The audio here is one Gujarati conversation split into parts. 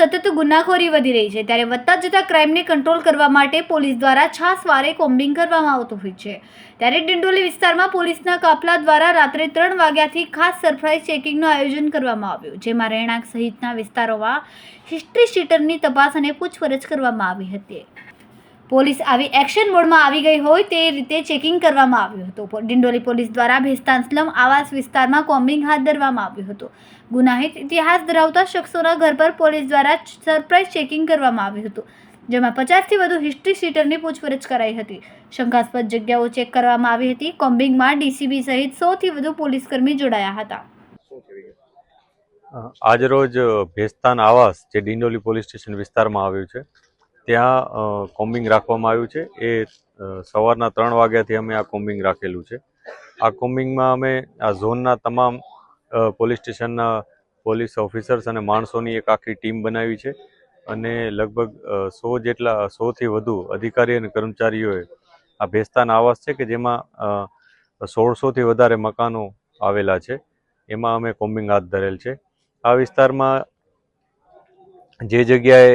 સતત ગુનાખોરી વધી રહી છે, ત્યારે વધતા જતા ક્રાઇમને કંટ્રોલ કરવા માટે પોલીસ દ્વારા છાસવારે કોમ્બિંગ કરવામાં આવતું હોય છે। ત્યારે ડિંડોલી વિસ્તારમાં પોલીસના કાફલા દ્વારા રાત્રે 3 વાગ્યાથી ખાસ સરપ્રાઇઝ ચેકિંગનું આયોજન કરવામાં આવ્યું, જેમાં રહેણાંક સહિતના વિસ્તારોમાં હિસ્ટ્રી શીટરની તપાસ અને પૂછપરછ કરવામાં આવી હતી। પોલીસ આવી એક્શન મોડમાં આવી ગઈ હોય તે રીતે ચેકિંગ કરવામાં આવ્યું હતું। ડિંડોલી પોલીસ દ્વારા ભેસ્તાન સ્લમ આવાસ વિસ્તારમાં કોમ્બિંગ હાથ ધરવામાં આવ્યું હતું। ગુનાહિત ઇતિહાસ ધરાવતા શખ્સોના ઘર પર પોલીસ દ્વારા સરપ્રાઇઝ ચેકિંગ કરવામાં આવ્યું હતું, જેમાં 50થી વધુ હિસ્ટ્રી શીટરની પૂછપરછ કરાઈ હતી। શંકાસ્પદ જગ્યાઓ ચેક કરવામાં આવી હતી। કોમ્બિંગમાં ડીસીબી સહિત 100થી વધુ પોલીસકર્મી જોડાયા હતા। આજરોજ ભેસ્તાન આવાસ જે ડિંડોલી પોલીસ સ્ટેશન વિસ્તારમાં આવ્યું છે ત્યાં કોમ્બિંગ રાખવામાં આવ્યું છે। એ સવારના 3 વાગ્યાથી અમે આ કોમ્બિંગ રાખેલું છે। આ કોમ્બિંગમાં અમે આ ઝોનના તમામ પોલીસ સ્ટેશનના પોલીસ ઓફિસર્સ અને માણસોની એક આખી ટીમ બનાવી છે અને લગભગ 100થી વધુ અધિકારી અને કર્મચારીઓએ આ ભેસ્તાન આવાસ છે કે જેમાં 1600થી વધારે મકાનો આવેલા છે, એમાં અમે કોમ્બિંગ હાથ ધરેલ છે। આ વિસ્તારમાં જે જગ્યાએ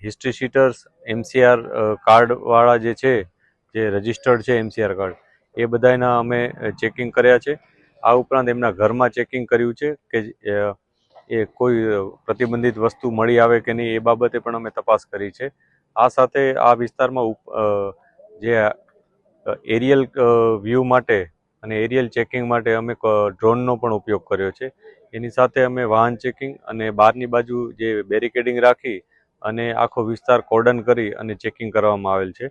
હિસ્ટ્રી શીટર્સ MCR કાર્ડવાળા જે છે, જે રજિસ્ટર્ડ છે MCR કાર્ડ, એ બધાના અમે ચેકિંગ કર્યા છે। આ ઉપરાંત એમના ઘરમાં ચેકિંગ કર્યું છે કે એ કોઈ પ્રતિબંધિત વસ્તુ મળી આવે કે નહીં એ બાબતે પણ અમે તપાસ કરી છે। આ સાથે આ વિસ્તારમાં જે એરિયલ વ્યૂ માટે અને એરિયલ ચેકિંગ માટે અમે ડ્રોનનો પણ ઉપયોગ કર્યો છે। એની સાથે અમે વાહન ચેકિંગ અને બહારની બાજુ જે બેરિકેડિંગ રાખી અને આખો વિસ્તાર કોર્ડન કરી અને ચેકિંગ કરવામાં આવેલ છે।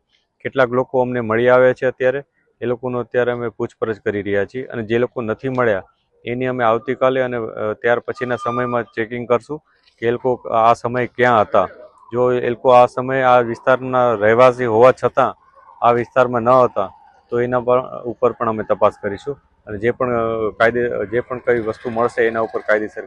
કેટલાક લોકો અમને મળી આવ્યા છે, અત્યારે એ લોકોનો અત્યારે અમે પૂછપરછ કરી રહ્યા છીએ અને જે લોકો નથી મળ્યા એની અમે આવતીકાલે અને ત્યાર પછીના સમયમાં ચેકિંગ કરશું કે એ લોકો આ સમયે ક્યાં હતા। જો એ લોકો આ સમયે આ વિસ્તારના રહેવાસી હોવા છતાં આ વિસ્તારમાં ન હતા તો એના ઉપર પણ અમે તપાસ કરીશું અને જે પણ કઈ વસ્તુ મળશે એના ઉપર કાયદેસર